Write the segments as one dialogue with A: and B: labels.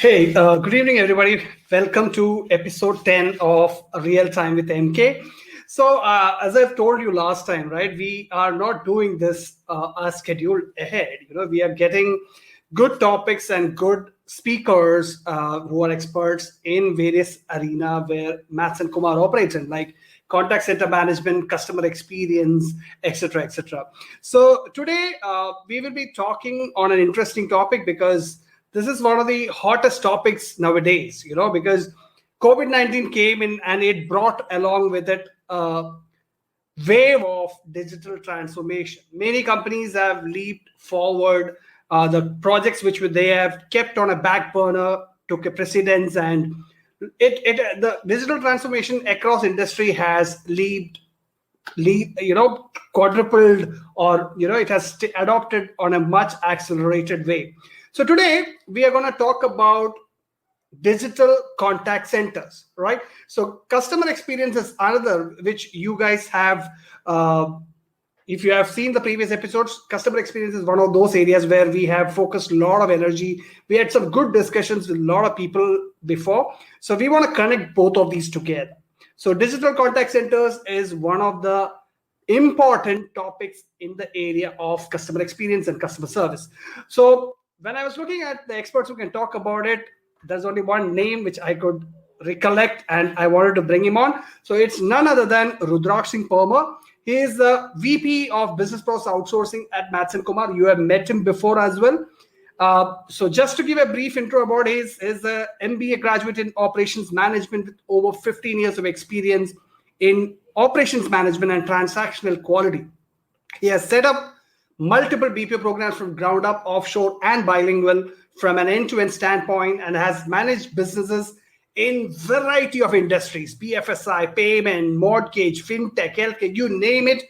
A: Hey, good evening, everybody. Welcome to episode 10 of Real Time with MK. So, as I've told you last time, right, we are not doing this as scheduled ahead. We are getting good topics and good speakers who are experts in various arena where Maths and Kumar operates in, like contact center management, customer experience, etc., etc. So today we will be talking on an interesting topic because this is one of the hottest topics nowadays. Because COVID-19 came in and it brought along with it a wave of digital transformation. Many companies have leaped forward. The projects which they have kept on a back burner took a precedence, and the digital transformation across industry has quadrupled, or it has adopted on a much accelerated way. So today we are going to talk about digital contact centers, right? So customer experience is another which you guys have. If you have seen the previous episodes, customer experience is one of those areas where we have focused a lot of energy. We had some good discussions with a lot of people before, so we want to connect both of these together. So digital contact centers is one of the important topics in the area of customer experience and customer service. So when I was looking at the experts who can talk about it, there's only one name which I could recollect, and I wanted to bring him on. So it's none other than Rudraksh Singh Parmar. He is the VP of Business Process Outsourcing at Maths and Kumar. You have met him before as well. So just to give a brief intro about his MBA graduate in operations management with over 15 years of experience in operations management and transactional quality. He has set up multiple BPO programs from ground up, offshore, and bilingual from an end-to-end standpoint, and has managed businesses in variety of industries: BFSI, payment, mortgage, fintech, healthcare, you name it.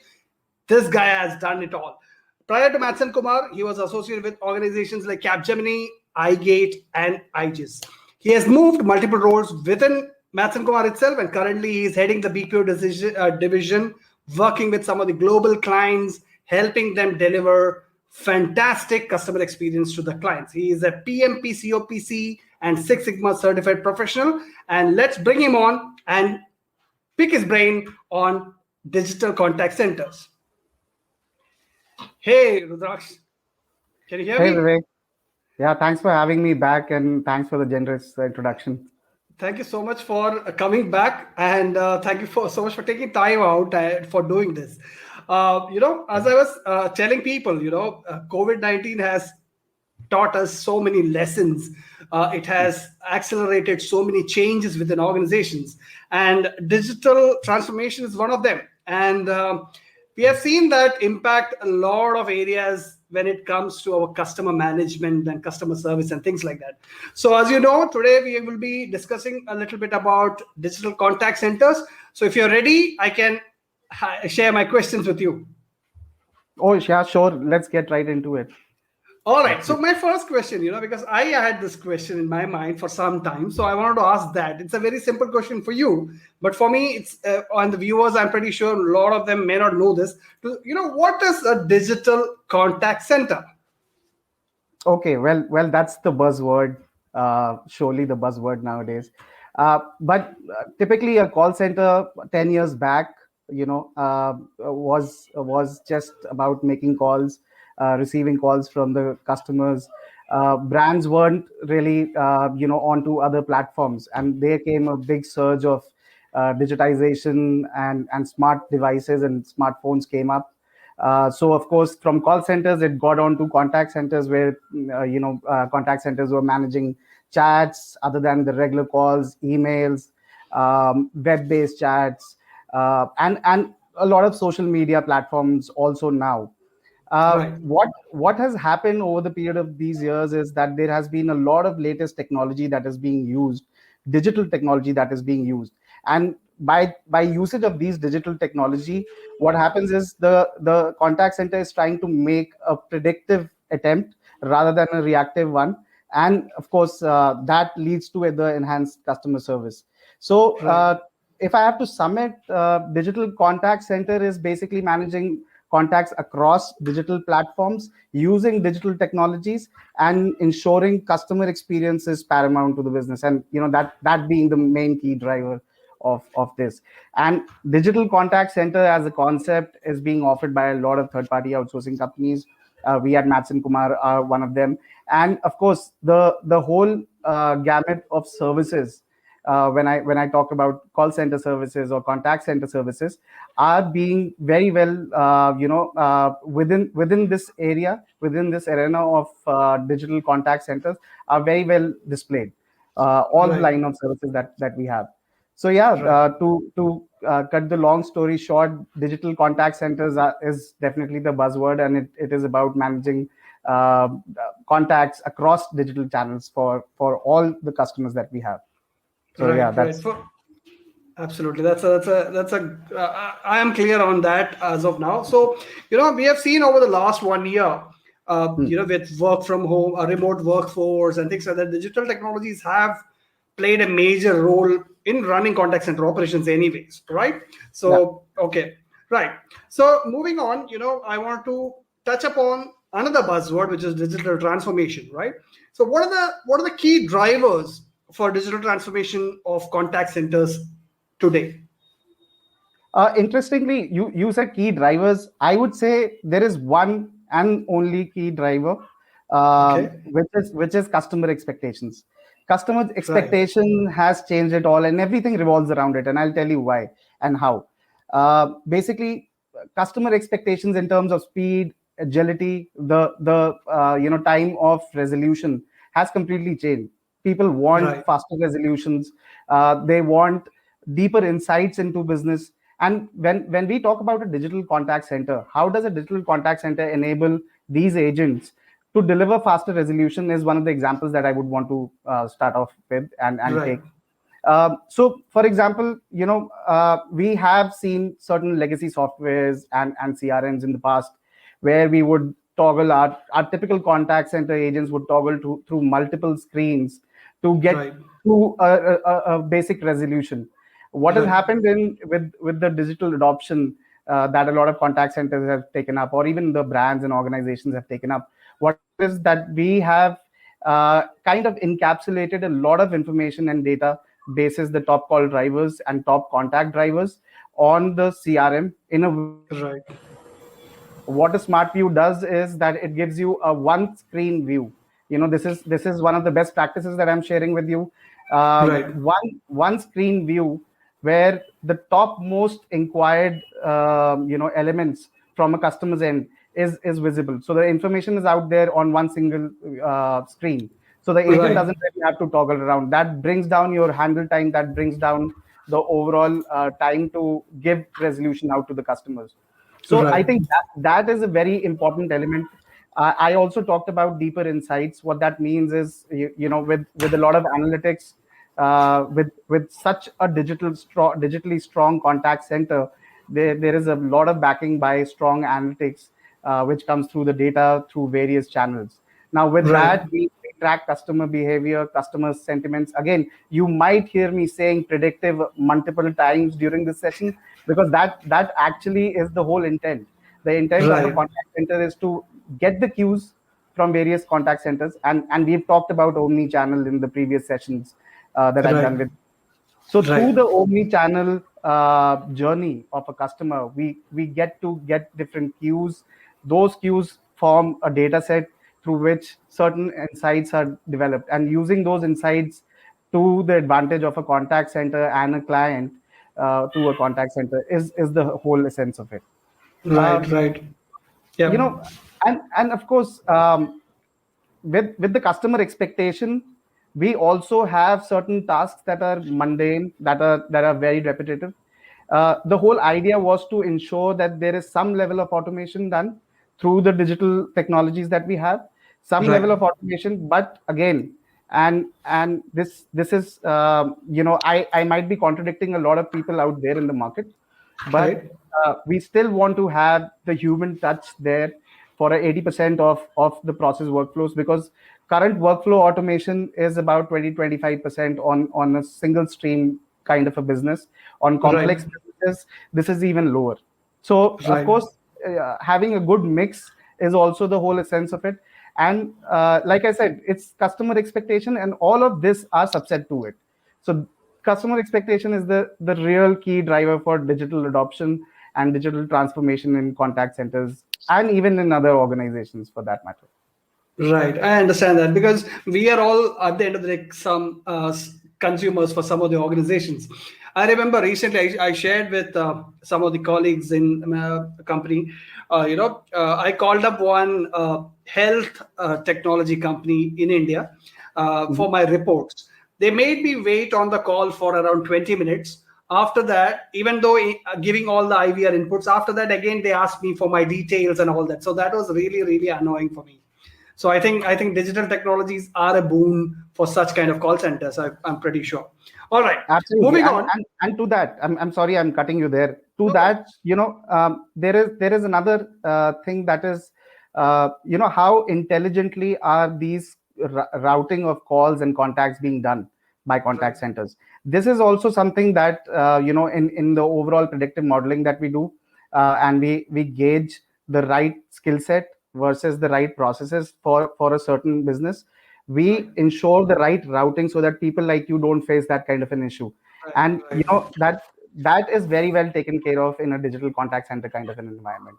A: This guy has done it all. Prior to Matson Kumar, he was associated with organizations like Capgemini, iGate, and IGIS. He has moved multiple roles within Matson Kumar itself, and currently he is heading the BPO division, working with some of the global clients, helping them deliver fantastic customer experience to the clients. He is a PMP, COPC, and Six Sigma certified professional. And let's bring him on and pick his brain on digital contact centers. Hey, Rudraksh, can you hear
B: Hey
A: me?
B: Vivek, yeah, thanks for having me back and thanks for the generous introduction.
A: Thank you so much for coming back, and thank you for so much for taking time out for doing this. As I was telling people, COVID-19 has taught us so many lessons. It has accelerated so many changes within organizations, and digital transformation is one of them. And we have seen that impact a lot of areas when it comes to our customer management and customer service and things like that. So, as you know, today we will be discussing a little bit about digital contact centers. So, if you're ready, I can share my questions with you.
B: Oh, yeah, sure. Let's get right into it.
A: All right. So my first question, because I had this question in my mind for some time, so I wanted to ask that. It's a very simple question for you, but for me, it's on the viewers. I'm pretty sure a lot of them may not know this. What is a digital contact center?
B: Okay, well, that's the buzzword. Surely the buzzword nowadays. But typically, a call center 10 years back, was just about making calls, receiving calls from the customers. Brands weren't really, onto other platforms, and there came a big surge of digitization and smart devices and smartphones came up. So of course, from call centers, it got on to contact centers where contact centers were managing chats other than the regular calls, emails, web-based chats, and a lot of social media platforms also now.
A: Right.
B: What has happened over the period of these years is that there has been a lot of latest technology that is being used, digital technology that is being used, and by usage of these digital technology, what happens is the contact center is trying to make a predictive attempt rather than a reactive one, and of course that leads to the enhanced customer service. So
A: Right.
B: if I have to sum it, digital contact center is basically managing contacts across digital platforms using digital technologies, and ensuring customer experience is paramount to the business, and that being the main key driver of this. And digital contact center as a concept is being offered by a lot of third party outsourcing companies. We at Matson Kumar are one of them, and of course the whole gamut of services, when I talk about call center services or contact center services, are being very well within this area, within this arena of digital contact centers, are very well displayed, all the
A: Right.
B: line of services that we have. So yeah,
A: Right.
B: to cut the long story short, digital contact centers is definitely the buzzword, and it is about managing contacts across digital channels for all the customers that we have. So yeah,
A: Right. Right.
B: that's
A: Absolutely. I am clear on that as of now. So, we have seen over the last 1 year, with work from home, a remote workforce, and things like that, digital technologies have played a major role in running contact center operations, anyways, right?
B: yeah.
A: So, okay, right. So, moving on, I want to touch upon another buzzword, which is digital transformation, right? So, what are the key drivers for digital transformation of contact centers today?
B: Interestingly, you said key drivers. I would say there is one and only key driver,
A: Okay.
B: which is customer expectations. Customer
A: Right.
B: expectation has changed it all, and everything revolves around it. And I'll tell you why and how. Basically, customer expectations in terms of speed, agility, the time of resolution has completely changed. People want
A: Right.
B: faster resolutions. They want deeper insights into business. And when we talk about a digital contact center, how does a digital contact center enable these agents to deliver faster resolution, is one of the examples that I would want to start off with and
A: Right.
B: take. So, for example, we have seen certain legacy softwares and CRMs in the past, where we would toggle our typical contact center agents would toggle through multiple screens to get
A: Right.
B: to a basic resolution. What has
A: Right.
B: happened with the digital adoption that a lot of contact centers have taken up, or even the brands and organizations have taken up? What is that we have kind of encapsulated a lot of information and data basis the top call drivers and top contact drivers on the CRM in a way that
A: Right.
B: what a smart view does is that it gives you a one screen view. This is one of the best practices that I'm sharing with you.
A: Right.
B: One screen view, where the top most inquired elements from a customer's end is visible, so the information is out there on one single screen, so the agent
A: Right.
B: doesn't really have to toggle around. That brings down your handle time, that brings down the overall time to give resolution out to the customers. So I
A: Right.
B: think that is a very important element. I also talked about deeper insights. What that means is, with a lot of analytics, with such a digitally strong contact center, there is a lot of backing by strong analytics, which comes through the data through various channels. Now, with
A: Right.
B: that, we track customer behavior, customer sentiments. Again, you might hear me saying predictive multiple times during this session, because that actually is the whole intent. The intent of a
A: Right.
B: contact center is to get the cues from various contact centers, and we've talked about omni channel in the previous sessions that I've
A: Right.
B: done with. So through
A: Right.
B: the omni-channel journey of a customer, we get to get different cues. Those cues form a data set through which certain insights are developed, and using those insights to the advantage of a contact center and a client, to a contact center, is the whole essence of it.
A: Right.
B: Um,
A: Right.
B: you
A: Yep.
B: know, and of course, with the customer expectation, we also have certain tasks that are mundane, that are very repetitive. The whole idea was to ensure that there is some level of automation done through the digital technologies that we have, some
A: Right.
B: level of automation. But again, and this is, I might be contradicting a lot of people out there in the market, but
A: Right.
B: we still want to have the human touch there for a 80% of the process workflows, because current workflow automation is about 20-25% on a single stream kind of a business. On
A: Right.
B: complex businesses, this is even lower. So of
A: Right.
B: course, having a good mix is also the whole essence of it. And like I said, it's customer expectation, and all of this are subset to it. So customer expectation is the real key driver for digital adoption and digital transformation in contact centers and even in other organizations for that matter.
A: Right, I understand that because we are all at the end of the day some consumers for some of the organizations. I remember recently I shared with some of the colleagues in my company. I called up one health technology company in India for
B: Mhm.
A: my reports. They made me wait on the call for around 20 minutes. After that, even though giving all the IVR inputs, after that again they asked me for my details and all that. So that was really really annoying for me. So I think digital technologies are a boon for such kind of call centers. I'm pretty sure. All right,
B: Absolutely,
A: moving
B: and
A: on.
B: to that, I'm sorry, I'm cutting you there. To
A: No
B: that,
A: worries.
B: there is another thing that is, how intelligently are these routing of calls and contacts being done by
A: Right,
B: contact centers. This is also something that, in the overall predictive modeling that we do, and we gauge the right skill set versus the right processes for a certain business.
A: right,
B: We ensure the right routing so that people like you don't face that kind of an issue.
A: right,
B: And
A: right.
B: that is very well taken care of in a digital contact center kind of an environment.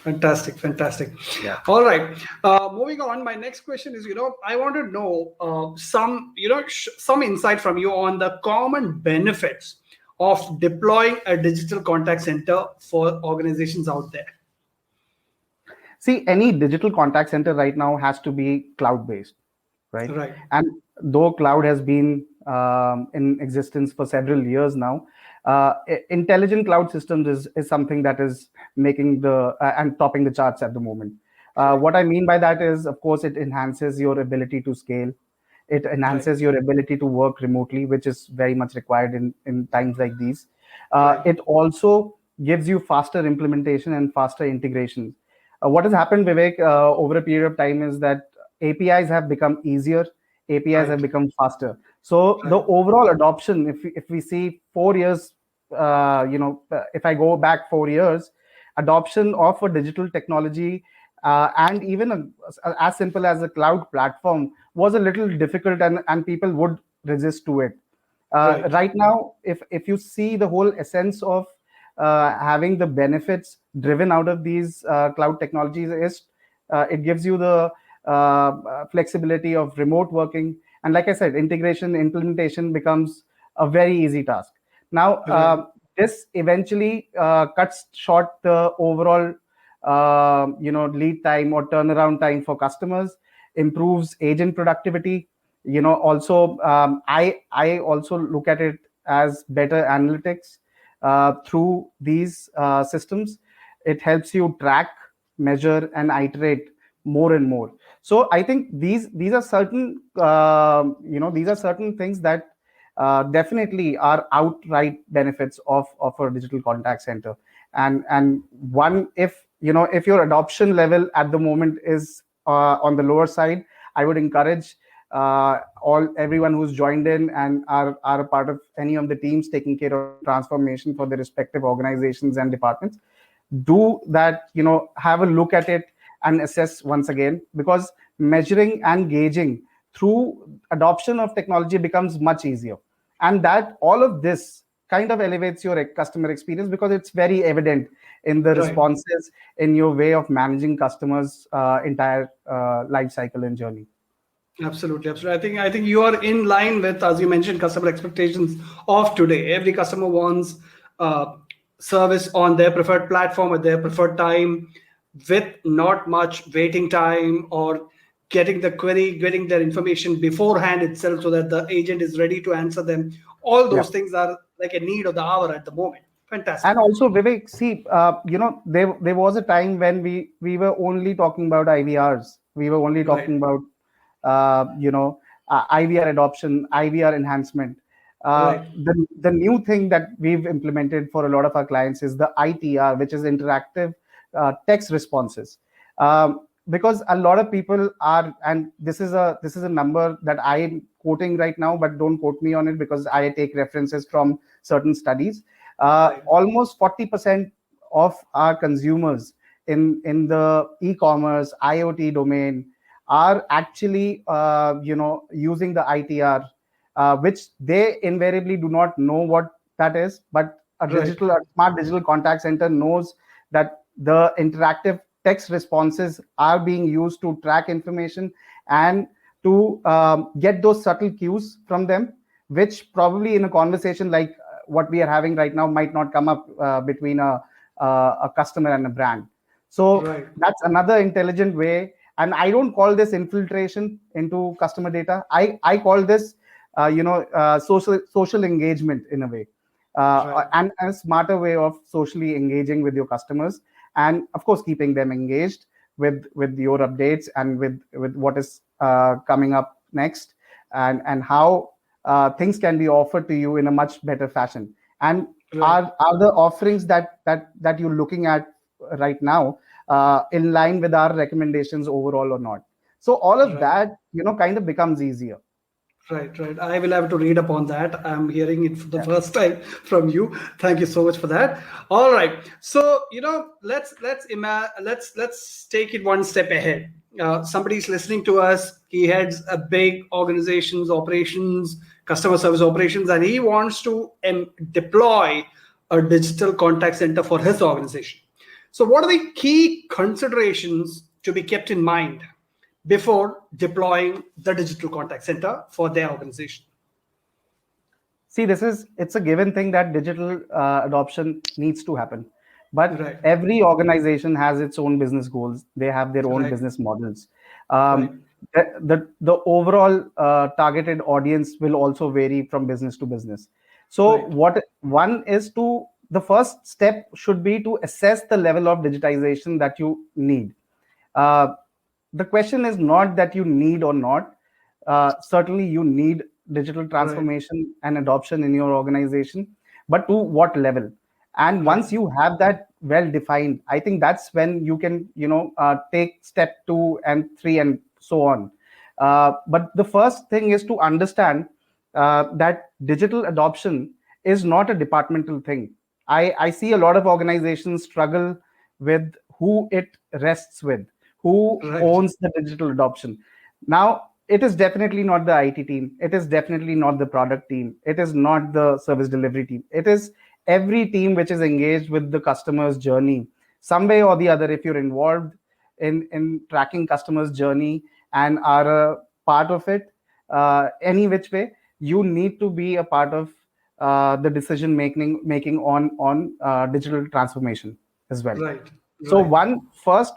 A: Fantastic, fantastic.
B: Yeah.
A: All right, moving on. My next question is, I want to know some insight from you on the common benefits of deploying a digital contact center for organizations out there.
B: See, any digital contact center right now has to be cloud based, right?
A: Right,
B: And though cloud has been in existence for several years now, intelligent cloud systems is something that is making the and topping the charts at the moment.
A: right,
B: What I mean by that is, of course, it enhances your ability to scale. It
A: right,
B: enhances your ability to work remotely, which is very much required in times like these.
A: right,
B: It also gives you faster implementation and faster integration. What has happened, Vivek, over a period of time is that APIs have become easier, APIs
A: right,
B: have become faster. So the
A: right,
B: overall adoption, if we see 4 years, if I go back 4 years, adoption of a digital technology and even as simple as a cloud platform was a little difficult, and people would resist to it.
A: right,
B: Right now, if you see the whole essence of having the benefits driven out of these cloud technologies is it gives you the flexibility of remote working, and like I said, integration implementation becomes a very easy task. Now,
A: right,
B: this eventually cuts short the overall lead time or turnaround time for customers, improves agent productivity. Also, I also look at it as better analytics through these systems. It helps you track, measure, and iterate more and more. So I think these are certain these are certain things that definitely are outright benefits of a digital contact center. And one, if your adoption level at the moment is on the lower side, I would encourage all everyone who's joined in and are a part of any of the teams taking care of the transformation for the respective organizations and departments, do that, have a look at it and assess once again, because measuring and gauging through adoption of technology becomes much easier. And that all of this kind of elevates your customer experience because it's very evident in the
A: right.
B: responses, in your way of managing customers entire life cycle and journey.
A: Absolutely, absolutely. I think you are in line with, as you mentioned, customer expectations of today. Every customer wants uh, service on their preferred platform at their preferred time, with not much waiting time or getting the query, getting their information beforehand itself, so that the agent is ready to answer them. All
B: Yeah.
A: those things are like a need of the hour at the moment.
B: And
A: Fantastic.
B: also, Vivek, see, there was a time when we were only talking about IVRs. We were only
A: Right,
B: talking about IVR adoption, IVR enhancement.
A: right,
B: The new thing that we've implemented for a lot of our clients is the ITR, which is interactive text responses. Because a lot of people are, and this is a number that I'm quoting right now, but don't quote me on it because I take references from certain studies.
A: right,
B: Almost 40% of our consumers, in the e-commerce IoT domain are actually using the ITR, which they invariably do not know what that is, but
A: Right.
B: a smart digital contact center knows that the interactive text responses are being used to track information and to get those subtle cues from them, which probably in a conversation like what we are having right now might not come up between a customer and a brand. So
A: Right.
B: that's another intelligent way. And I don't call this infiltration into customer data. I call this, social engagement in a way,
A: Right.
B: and a smarter way of socially engaging with your customers, and of course keeping them engaged with your updates and with what is coming up next, and how things can be offered to you in a much better fashion. And
A: Right.
B: are the offerings that you're looking at right now in line with our recommendations overall or not? So all of
A: Right.
B: that, kind of becomes easier.
A: Right, right. I will have to read upon that. I'm hearing it for the first time from you. Thank you so much for that. All right. So let's take it one step ahead. Somebody's listening to us. He heads a big organization's operations, customer service operations, and he wants to deploy a digital contact center for his organization. So, what are the key considerations to be kept in mind before deploying the digital contact center for their organization?
B: See, it's a given thing that digital adoption needs to happen, but
A: Right,
B: every organization has its own business goals. They have their own
A: right,
B: business models.
A: right,
B: The overall targeted audience will also vary from business to business. So
A: right,
B: what one is to the first step should be to assess the level of digitization that you need. uh, the question is not that you need or not. Certainly, you need digital
A: right,
B: transformation and adoption in your organization, but to what level? And
A: right,
B: once you have that well defined, I think that's when you can, take step 2 and 3 and so on. But the first thing is to understand that digital adoption is not a departmental thing. I see a lot of organizations struggle with who it rests with, who
A: right,
B: owns the digital adoption. Now, it is definitely not the IT team. It is definitely not the product team. It is not the service delivery team. It is every team which is engaged with the customer's journey, some way or the other. If you're involved in tracking customers' journey and are a part of it, any which way, you need to be a part of the decision making on digital transformation as well.
A: right,
B: So
A: right,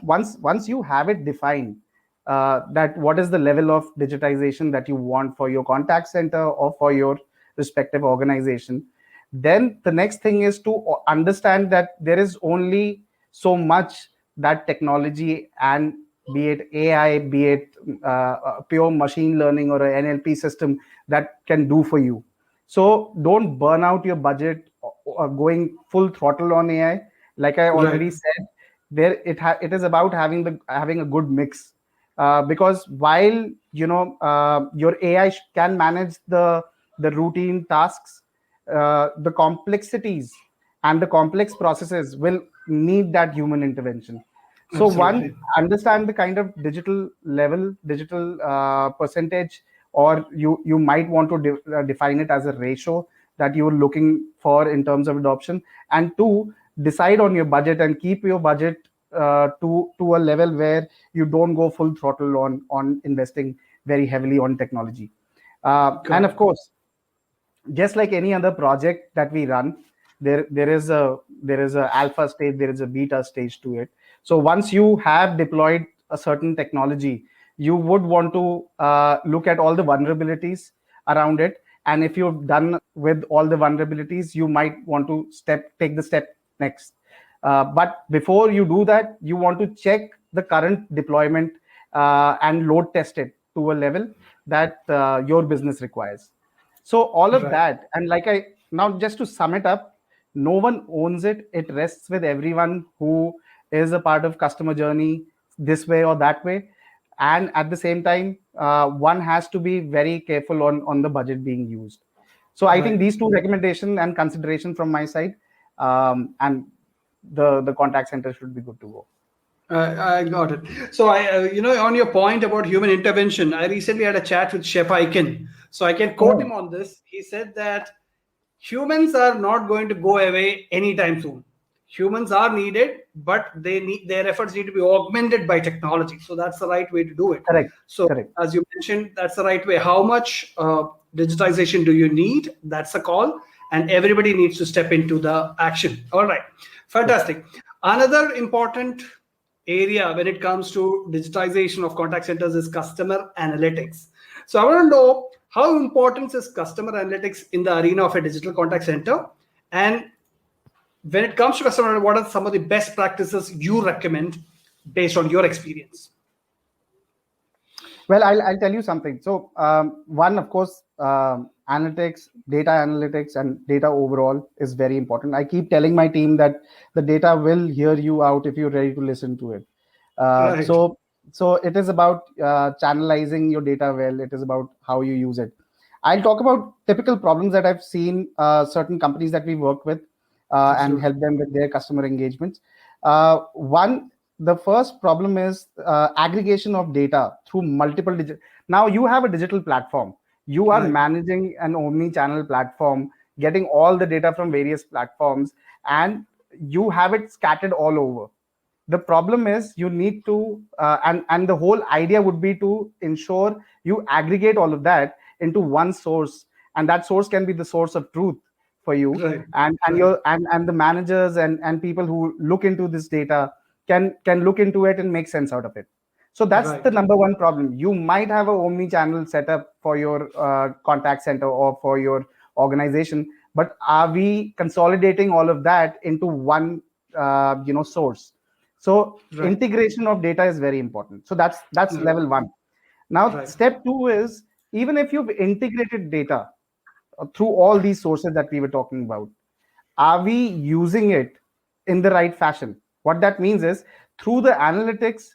B: once you have it defined, that what is the level of digitization that you want for your contact center or for your respective organization, then the next thing is to understand that there is only so much that technology, and be it AI, be it pure machine learning or an NLP system, that can do for you. So don't burn out your budget going full throttle on AI. Like I
A: right,
B: already said, it is about having a good mix, because while your AI can manage the routine tasks, the complexities and the complex processes will need that human intervention. So one,
A: absolutely,
B: understand the kind of digital level, digital percentage, or you might want to define it as a ratio that you're looking for in terms of adoption. And two, decide on your budget and keep your budget to a level where you don't go full throttle on investing very heavily on technology. And
A: got
B: of
A: it,
B: course, just like any other project that we run, there is a alpha stage, there is a beta stage to it. So once you have deployed a certain technology, you would want to look at all the vulnerabilities around it. And if you've done with all the vulnerabilities, you might want to take the step next. But before you do that, you want to check the current deployment and load test it to a level that your business requires. So all of
A: right,
B: that, and like I now, just to sum it up, no one owns it. It rests with everyone who is a part of customer journey this way or that way. And at the same time, one has to be very careful on the budget being used. So I think
A: right.
B: these two recommendation and consideration from my side, and the contact center should be good to go.
A: I got it. So on your point about human intervention, I recently had a chat with Chef Aiken. So I can quote
B: Oh,
A: him on this. He said that humans are not going to go away anytime soon. Humans are needed, but their efforts need to be augmented by technology. So that's the right way to do it.
B: correct,
A: So
B: correct.
A: as you mentioned, that's the right way. How much digitization do you need? That's a call, and everybody needs to step into the action. All right, fantastic. Another important area when it comes to digitization of contact centers is customer analytics. So I want to know how important is customer analytics in the arena of a digital contact center, and when it comes to customer, what are some of the best practices you recommend based on your experience?
B: Well, I'll tell you something. So, one, of course, analytics, data analytics, and data overall is very important. I keep telling my team that the data will hear you out if you're ready to listen to it. Uh,
A: Right,
B: so, so it is about channelizing your data well. It is about how you use it. I'll talk about typical problems that I've seen certain companies that we work with and
A: absolutely.
B: help them with their customer engagements. One, the first problem is aggregation of data through multiple digit. Now you have a digital platform. You are
A: Right,
B: managing an omni-channel platform, getting all the data from various platforms, and you have it scattered all over. The problem is you need to and the whole idea would be to ensure you aggregate all of that into one source, and that source can be the source of truth for you,
A: right,
B: and
A: right,
B: your and the managers and people who look into this data can look into it and make sense out of it. So that's the
A: right,
B: number one problem. You might have a omni channel setup for your contact center or for your organization, but are we consolidating all of that into one source? So
A: right,
B: integration of data is very important. So that's
A: right,
B: level one. Now
A: right,
B: step two is, even if you've integrated data through all these sources that we were talking about, are we using it in the right fashion? What that means is, through the analytics,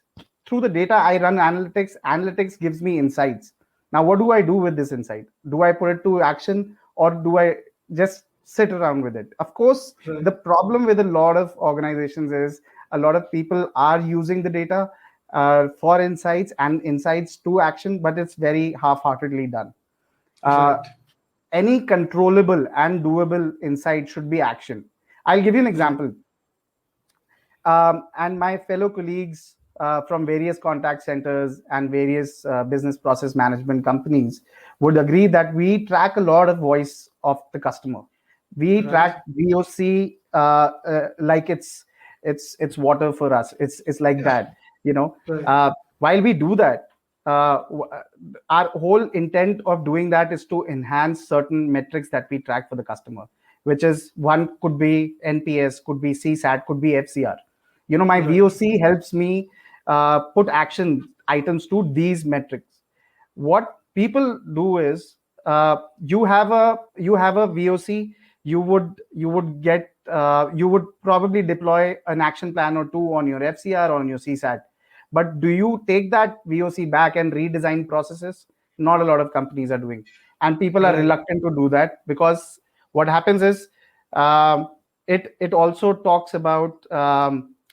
B: through the data I run analytics gives me insights. Now what do I do with this insight? Do I put it to action, or do I just sit around with it? Of course,
A: right,
B: the problem with a lot of organizations is a lot of people are using the data for insights and insights to action, but it's very half-heartedly done. uh,
A: right,
B: any controllable and doable insight should be action. I'll give you an
A: right,
B: example. And my fellow colleagues from various contact centers and various business process management companies would agree that we track a lot of voice of the customer. We
A: right,
B: track VOC like it's water for us. It's like
A: yeah,
B: that, you know.
A: right,
B: Uh, while we do that, our whole intent of doing that is to enhance certain metrics that we track for the customer, which is, one could be NPS, could be CSAT, could be FCR. My
A: right,
B: VOC helps me put action items to these metrics. What people do is, you have a VOC. You would probably deploy an action plan or two on your FCR or on your CSAT. But do you take that VOC back and redesign processes? Not a lot of companies are doing, and people are
A: right,
B: reluctant to do that, because what happens is, um, it also talks about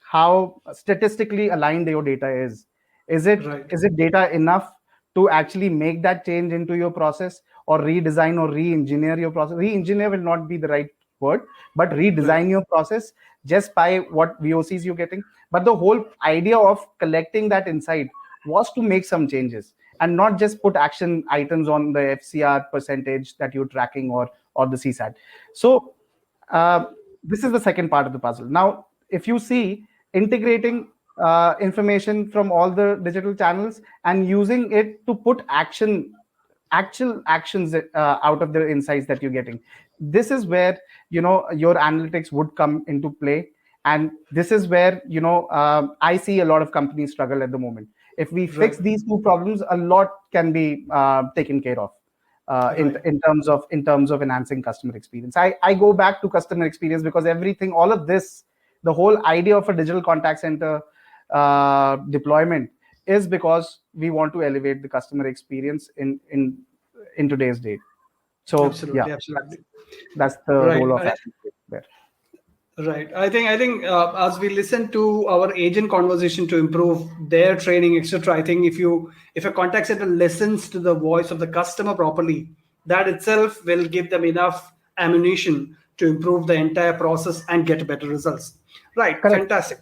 B: how statistically aligned your data is. Is it
A: right,
B: is it data enough to actually make that change into your process, or redesign or re-engineer your process? Re-engineer will not be the right word, but
A: right,
B: redesign your process just by what VOCs you're getting. But the whole idea of collecting that insight was to make some changes, and not just put action items on the FCR percentage that you're tracking, or the CSAT. So uh, this is the second part of the puzzle. Now, if you see, integrating information from all the digital channels and using it to put actual actions out of the insights that you're getting, this is where your analytics would come into play. And this is where I see a lot of companies struggle at the moment. If we fix
A: right,
B: these two problems, a lot can be taken care of
A: right,
B: in terms of enhancing customer experience. I go back to customer experience, because everything, all of this, the whole idea of a digital contact center deployment is because we want to elevate the customer experience in today's date. So yeah,
A: absolutely,
B: that's
A: absolutely.
B: that's the
A: Right.
B: role of analytics there.
A: Right. I think as we listen to our agent conversation to improve their training, etc. I think if a contact center listens to the voice of the customer properly, that itself will give them enough ammunition to improve the entire process and get better results. Right.
B: Correct.
A: Fantastic.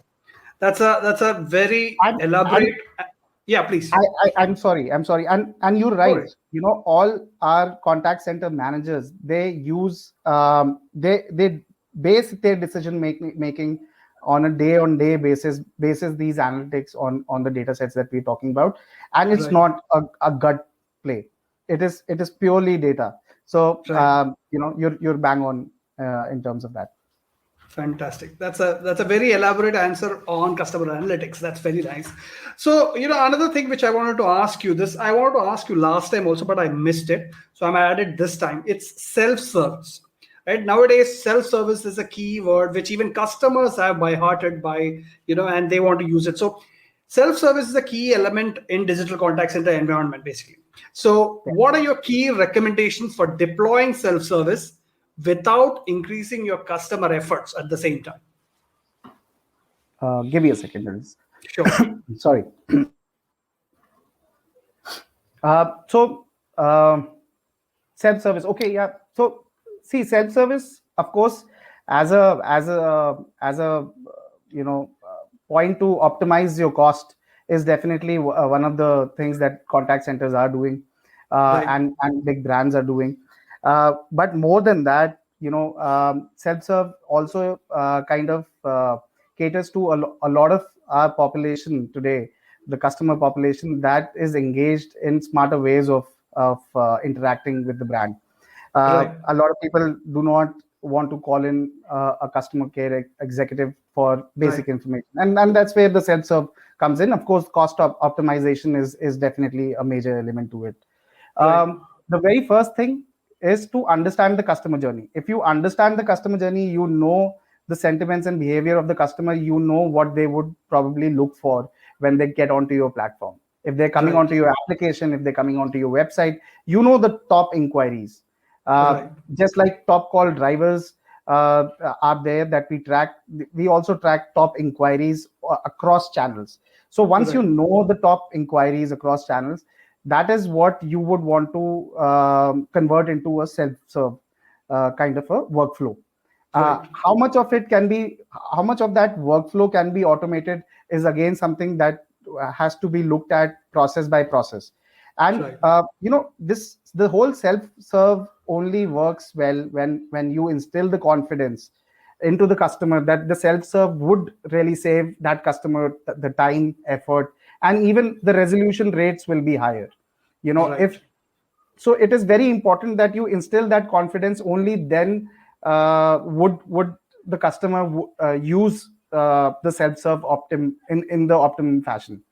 A: That's a very
B: And
A: elaborate. Yeah. Please.
B: I'm sorry, and you're
A: No
B: right.
A: worries.
B: All our contact center managers, they use they base their decision making on a day basis these analytics on the data sets that we're talking about, and it's
A: Right.
B: not a gut play. It is purely data. So
A: Right.
B: you're bang on in terms of that.
A: Fantastic. That's a very elaborate answer on customer analytics. That's very nice. So, another thing which I wanted to ask you this, I wanted to ask you last time also, but I missed it. So I'm added this time. It's self-service. Right? Nowadays, self-service is a key word which even customers have by hearted by, and they want to use it. So self-service is a key element in digital contact center environment, basically. So, what are your key recommendations for deploying self-service without increasing your customer efforts at the same time?
B: Give me a second, guys.
A: Sure.
B: Sorry. So self-service. Okay, yeah. So see, self-service, of course, as a point to optimize your cost is definitely one of the things that contact centers are doing,
A: Right.
B: and big brands are doing. But more than that, self-serve also kind of caters to a lot of our population today, the customer population that is engaged in smarter ways of interacting with the brand.
A: Right.
B: A lot of people do not want to call in a customer care executive for
A: Right.
B: basic information, and that's where the self-serve comes in. Of course, cost optimization is definitely a major element to it.
A: Right.
B: The very first thing is to understand the customer journey. If you understand the customer journey, you know the sentiments and behavior of the customer, you know what they would probably look for when they get onto your platform. If they're coming
A: Right.
B: onto your application, if they're coming onto your website, you know the top inquiries.
A: Right.
B: Just like top call drivers are there that we track, we also track top inquiries across channels. So once you
A: Right.
B: know the top inquiries across channels, that is what you would want to convert into a self-serve kind of a workflow.
A: Right.
B: How much of that workflow can be automated is again something that has to be looked at process by process. And
A: Right.
B: this the whole self-serve only works well when you instill the confidence into the customer that the self-serve would really save that customer the time, effort, and even the resolution rates will be higher. If
A: Right.
B: so, it is very important that you instill that confidence. Only then would the customer use the self-serve in the optimum fashion.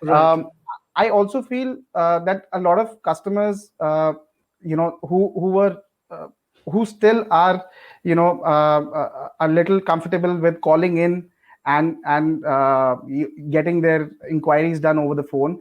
A: Right.
B: um, I also feel that a lot of customers, who were uh, who still are, a little comfortable with calling in and getting their inquiries done over the phone.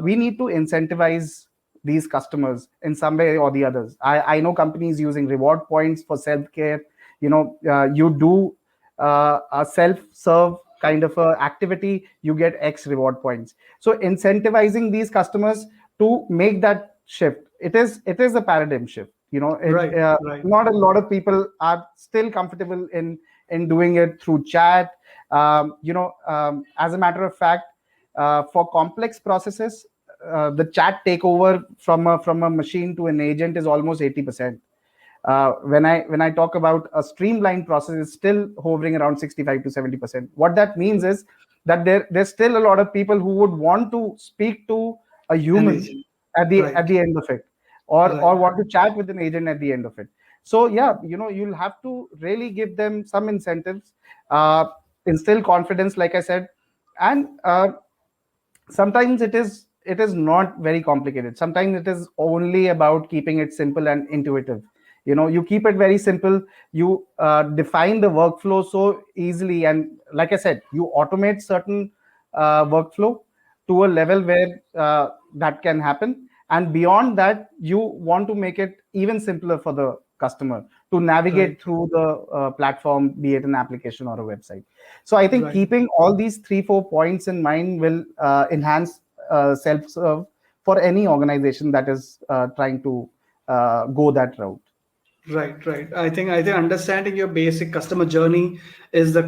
B: We need to incentivize these customers in some way or the others. I know companies using reward points for self care. You do a self-serve kind of a activity, you get X reward points. So incentivizing these customers to make that shift, it is a paradigm shift.
A: Right. Right.
B: Not a lot of people are still comfortable in doing it through chat. As a matter of fact, for complex processes, the chat takeover from a machine to an agent is almost 80%. When I talk about a streamlined process, it's still hovering around 65 to 70%. What that means is that there's still a lot of people who would want to speak to a
A: An
B: human
A: agent.
B: at the
A: Right.
B: at the end of it, or
A: Right.
B: want to chat with an agent at the end of it. So yeah, you'll have to really give them some incentives, uh, instill confidence, like I said. And sometimes it is not very complicated. Sometimes it is only about keeping it simple and intuitive. You keep it very simple. You define the workflow so easily, and like I said, you automate certain workflow to a level where that can happen. And beyond that, you want to make it even simpler for the customer to
A: Right.
B: navigate through the platform, be it an application or a website. So I think
A: Right.
B: keeping all these 3 4 points in mind will enhance self-serve for any organization that is trying to go that route.
A: Right, right. I think understanding your basic customer journey is the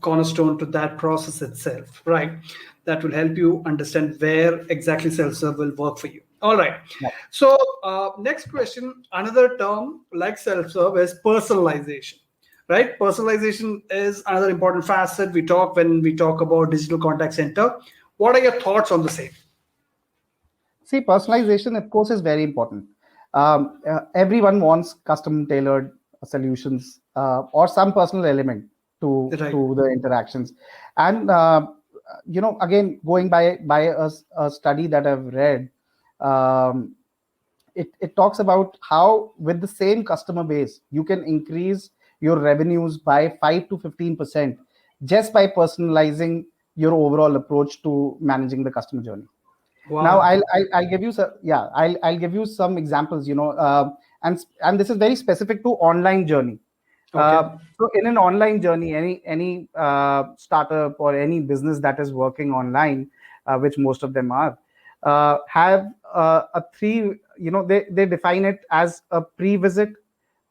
A: cornerstone to that process itself, right? That will help you understand where exactly self-serve will work for you. All right. So, next question. Another term like self-serve is personalization, right? Personalization is another important facet we talk when we talk about digital contact center. What are your thoughts on the same?
B: See, personalization, of course, is very important. Everyone wants custom tailored solutions or some personal element
A: Right,
B: to the interactions. And again, going by a study that I've read, um, it talks about how with the same customer base you can increase your revenues by 5 to 15% just by personalizing your overall approach to managing the customer journey. Now
A: wow.
B: I'll give you some, yeah, I'll give you some examples, and this is very specific to online journey.
A: Okay.
B: So in an online journey, any startup or any business that is working online, which most of them are, have a three, they define it as a pre-visit,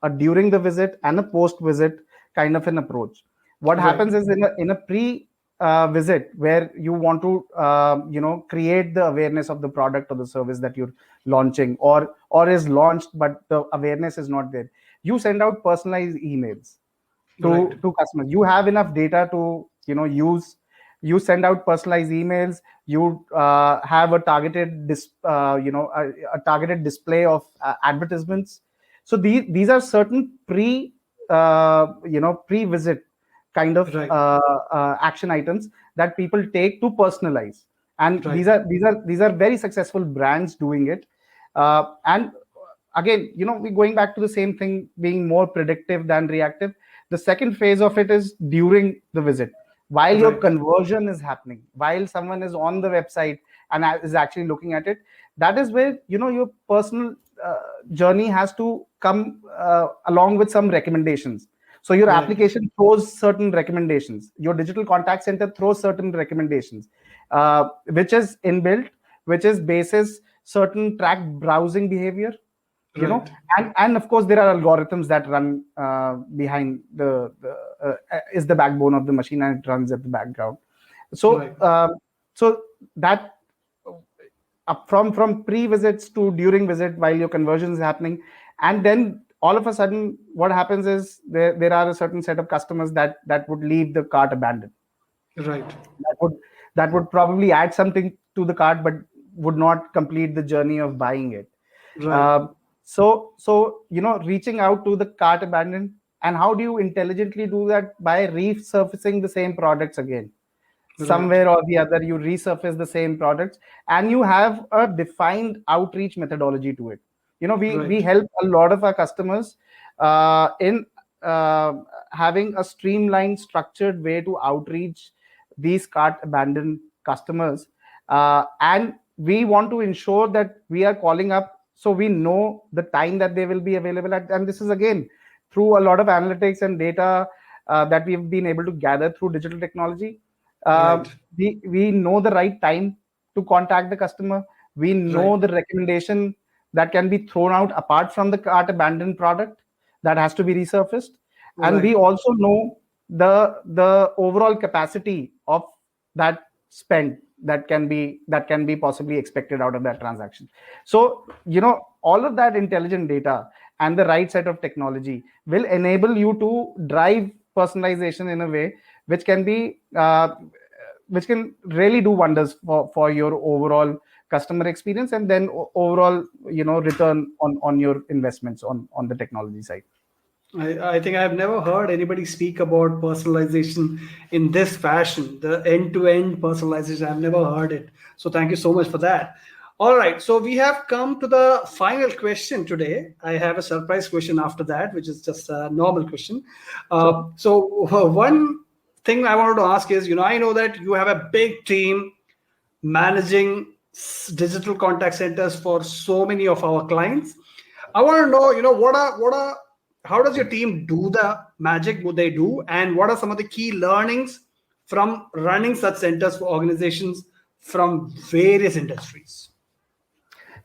B: a during the visit, and a post-visit kind of an approach. What
A: Right,
B: happens is in a pre visit where you want to create the awareness of the product or the service that you're launching, or is launched but the awareness is not there, you send out personalized emails
A: right,
B: to customers. You have enough data to use. You send out personalized emails. You have a targeted a targeted display of advertisements. So these are certain pre visit kind of
A: right,
B: action items that people take to personalize, and
A: right,
B: these are very successful brands doing it. And again, we're going back to the same thing, being more predictive than reactive. The second phase of it is during the visit, while your
A: right,
B: conversion is happening, while someone is on the website and is actually looking at it. That is where your personal journey has to come along with some recommendations. So your
A: right,
B: application throws certain recommendations, your digital contact center throws certain recommendations, which is inbuilt, which is basis certain tracked browsing behavior, you know
A: right,
B: and of course there are algorithms that run behind is the backbone of the machine, and it runs at the background. So
A: right,
B: so that up from pre visits to during visit, while your conversion is happening, and then all of a sudden what happens is there are a certain set of customers that would leave the cart abandoned.
A: right,
B: That would that would probably add something to the cart but would not complete the journey of buying it.
A: right,
B: So reaching out to the cart abandoned, and how do you intelligently do that? By resurfacing the same products again.
A: right,
B: Somewhere or the other you resurface the same products, and you have a defined outreach methodology to it. We
A: right,
B: help a lot of our customers in uh, having a streamlined structured way to outreach these cart abandoned customers, and we want to ensure that we are calling up so we know the time that they will be available at. And this is again through a lot of analytics and data that we've been able to gather through digital technology.
A: right,
B: We know the right time to contact the customer. We know
A: right,
B: the recommendation that can be thrown out apart from the cart abandoned product that has to be resurfaced, and we
A: right,
B: also know the overall capacity of that spend that can be possibly expected out of that transaction. So all of that intelligent data and the right set of technology will enable you to drive personalization in a way which can be which can really do wonders for your overall customer experience, and then overall return on your investments on the technology side.
A: I think I've never heard anybody speak about personalization in this fashion, the end to end personalization. I've never heard it. So thank you so much for that. All right. So we have come to the final question today. I have a surprise question after that, which is just a normal question.
B: Sure.
A: One thing I wanted to ask is, I know that you have a big team managing digital contact centers for so many of our clients. I want to know, what are how does your team do the magic what they do, and what are some of the key learnings from running such centers for organizations from various industries?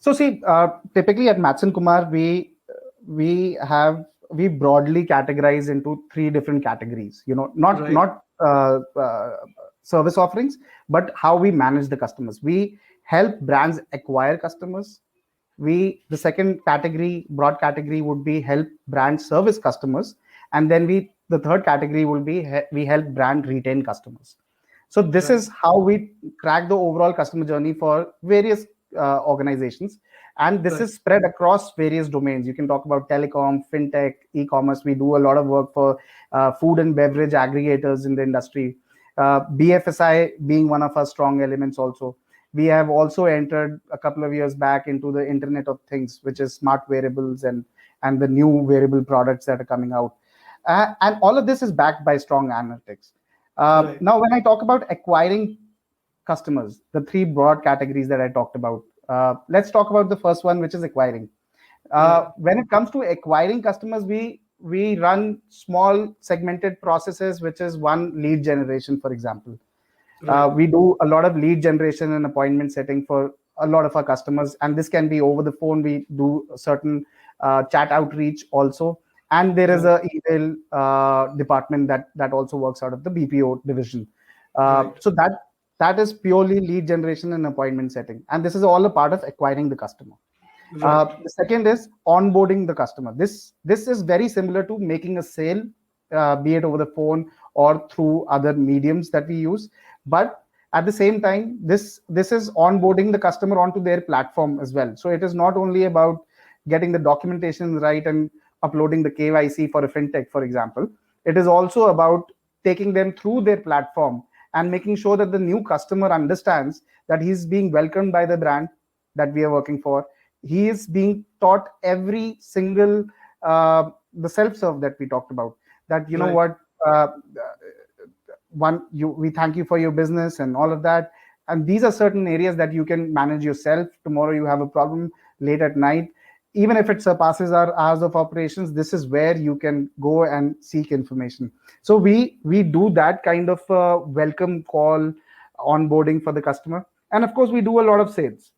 B: So see, typically at Matson Kumar, we broadly categorize into three different categories. You know,
A: Right,
B: not service offerings, but how we manage the customers. We help brands acquire customers. We The second category, broad category, would be help brand service customers, and then the third category will be we help brand retain customers. So this
A: right,
B: is how we crack the overall customer journey for various organizations, and this
A: right,
B: is spread across various domains. You can talk about telecom, fintech, e-commerce. We do a lot of work for food and beverage aggregators in the industry. BFSI being one of our strong elements also. We have also entered a couple of years back into the Internet of Things, which is smart wearables and the new wearable products that are coming out. And all of this is backed by strong analytics.
A: right.
B: Now, when I talk about acquiring customers, the three broad categories that I talked about, let's talk about the first one, which is acquiring.
A: Right,
B: When it comes to acquiring customers, we run small segmented processes, which is one, lead generation, for example.
A: right,
B: We do a lot of lead generation and appointment setting for a lot of our customers, and this can be over the phone. We do certain chat outreach also, and there is
A: right,
B: a email department that also works out of the BPO division.
A: right,
B: So that is purely lead generation and appointment setting, and this is all a part of acquiring the customer.
A: right,
B: The second is onboarding the customer. This is very similar to making a sale, be it over the phone or through other mediums that we use. But at the same time, this is onboarding the customer onto their platform as well. So it is not only about getting the documentation right and uploading the KYC for a fintech, for example. It is also about taking them through their platform and making sure that the new customer understands that he's being welcomed by the brand that we are working for. He is being taught every single the self serve that we talked about, that you know
A: right,
B: what, one, you we thank you for your business and all of that, and these are certain areas that you can manage yourself. Tomorrow you have a problem late at night, even if it surpasses our hours of operations, this is where you can go and seek information. So we do that kind of welcome call, onboarding for the customer. And of course we do a lot of sales.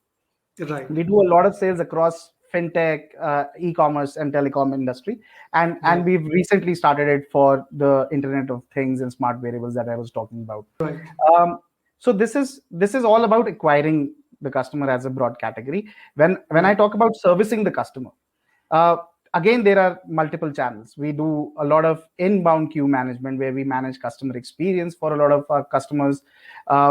A: right,
B: We do a lot of sales across fintech, e-commerce and telecom industry, and
A: right,
B: we've recently started it for the Internet of Things and smart variables that I was talking about.
A: right,
B: um, so this is all about acquiring the customer as a broad category. When I
A: right,
B: talk about servicing the customer, uh, again, there are multiple channels. We do a lot of inbound queue management, where we manage customer experience for a lot of our customers.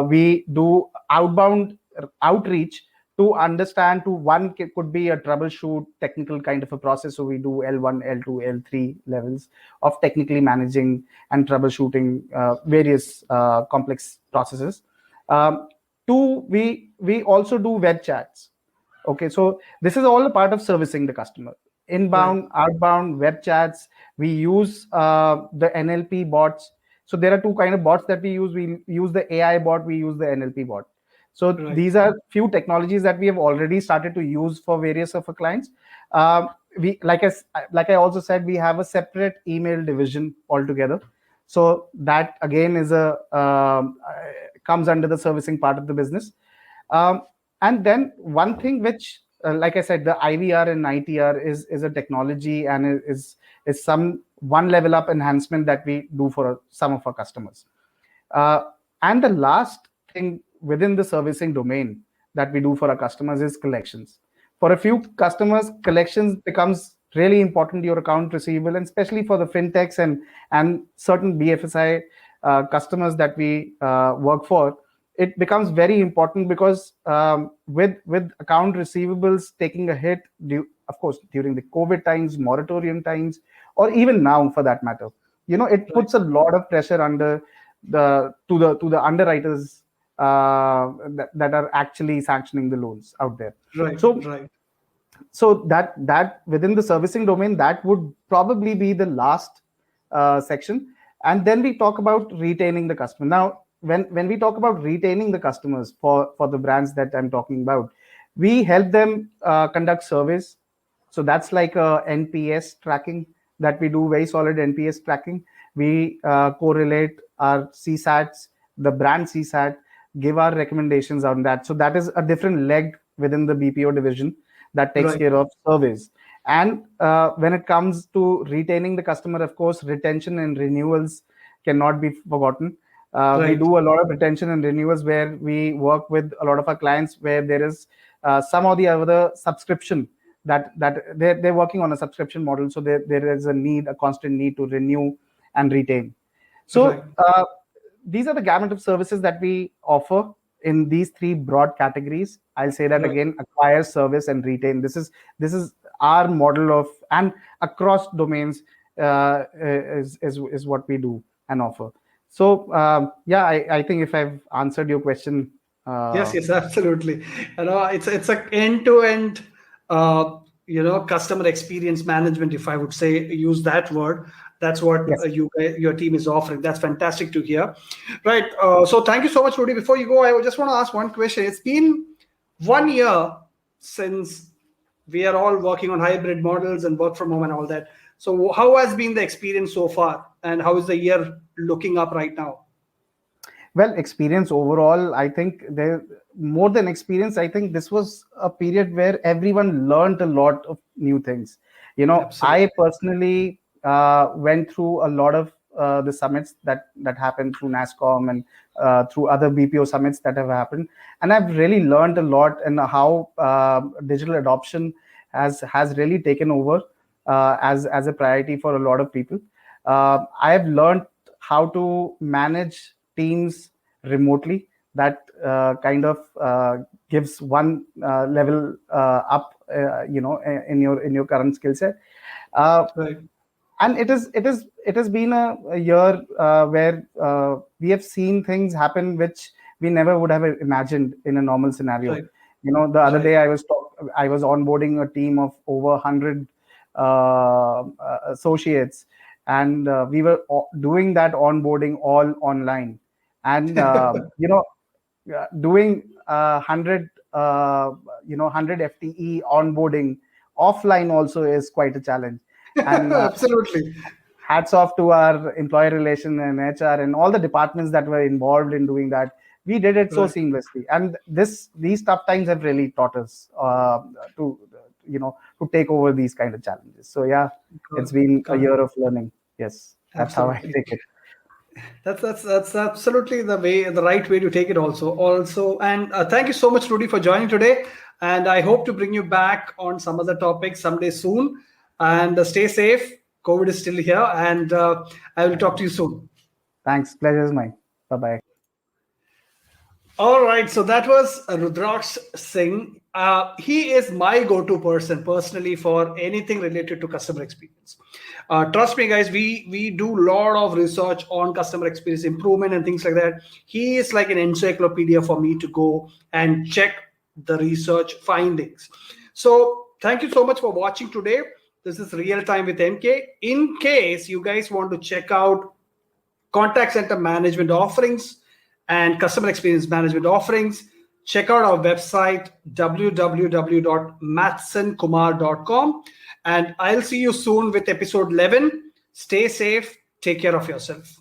B: We do outbound outreach to understand, to one, could be a troubleshoot technical kind of a process. So we do L1, L2, L3 levels of technically managing and troubleshooting various complex processes. um, Two, we also do web chats. Okay, so this is all a part of servicing the customer.
A: right,
B: Inbound, outbound, web chats. We use the NLP bots. So there are two kind of bots that we use. We use the AI bot. We use the NLP bot. So
A: right,
B: these are few technologies that we have already started to use for various of our clients. We like I also said, we have a separate email division altogether. So that again is a comes under the servicing part of the business. um, and then one thing which, like I said, the IVR and ITR is a technology, and is some one level up enhancement that we do for some of our customers. uh, and the last thing within the servicing domain that we do for our customers is collections. For a few customers, collections becomes really important, your account receivable, and especially for the fintechs and certain BFSI customers that we work for. It becomes very important because with account receivables taking a hit, of course, during the COVID times, moratorium times, or even now for that matter, it
A: right,
B: puts a lot of pressure under the underwriters that are actually sanctioning the loans out there.
A: right,
B: So
A: right,
B: that within the servicing domain, that would probably be the last section. And then we talk about retaining the customer. Now, when we talk about retaining the customers for the brands that I'm talking about, we help them conduct surveys. So that's like a NPS tracking. that we do very solid NPS tracking. We correlate our CSATs, the brand CSAT, give our recommendations on that. So that is a different leg within the BPO division that takes
A: Right.
B: care of surveys. And when it comes to retaining the customer, of course, retention and renewals cannot be forgotten. We
A: Right.
B: do a lot of retention and renewals where we work with a lot of our clients where there is some or the other subscription that they're working on a subscription model. So there is a constant need to renew and retain.
A: Right.
B: So these are the gamut of services that we offer in these three broad categories. I'll say that
A: Right.
B: again: acquire, service, and retain. This is our model of, and across domains is what we do and offer. So yeah, I think if I've answered your question,
A: Yes, yes, absolutely. It's a end-to-end, customer experience management. If I would say use that word, that's what
B: yes.
A: your team is offering. That's fantastic to hear. Right. So thank you so much, Rudy. Before you go, I just want to ask one question. It's been 1 year since we are all working on hybrid models and work from home and all that. So how has been the experience so far, and how is the year looking up right now?
B: Well, experience overall, I think there more than experience. I think this was a period where everyone learned a lot of new things. I
A: Absolutely.
B: personally went through a lot of the summits that happened through NASCOM and through other BPO summits that have happened, and I've really learned a lot in how digital adoption has really taken over as a priority for a lot of people. I have learned how to manage teams remotely. That kind of gives one level up, in your current skill set. Uh,
A: Right.
B: and it has been a year where we have seen things happen which we never would have imagined in a normal scenario.
A: Right.
B: The other
A: Right.
B: day I was onboarding a team of over 100 associates, and we were doing that onboarding all online, and doing 100 100 FTE onboarding offline also is quite a challenge. And
A: Absolutely.
B: hats off to our employee relation and HR and all the departments that were involved in doing that. We did it so
A: Right.
B: seamlessly, and these tough times have really taught us to to take over these kind of challenges. So yeah, it's
A: Got it.
B: been a
A: Got it.
B: year of learning. Yes, that's how I
A: Absolutely.
B: take it.
A: That's absolutely the right way to take it. And thank you so much, Rudy, for joining today. And I hope to bring you back on some other topics someday soon. And stay safe. COVID is still here, and I will talk to you soon.
B: Thanks, pleasure is mine. Bye bye.
A: All right, so that was Rudraksh Singh. He is my go-to person personally for anything related to customer experience. Trust me, guys, we do a lot of research on customer experience improvement and things like that. He is like an encyclopedia for me to go and check the research findings. So thank you so much for watching today. This is Real Time with MK. In case you guys want to check out contact center management offerings and customer experience management offerings, check out our website www.matsonkumar.com, and I'll see you soon with episode 11. Stay safe, take care of yourself.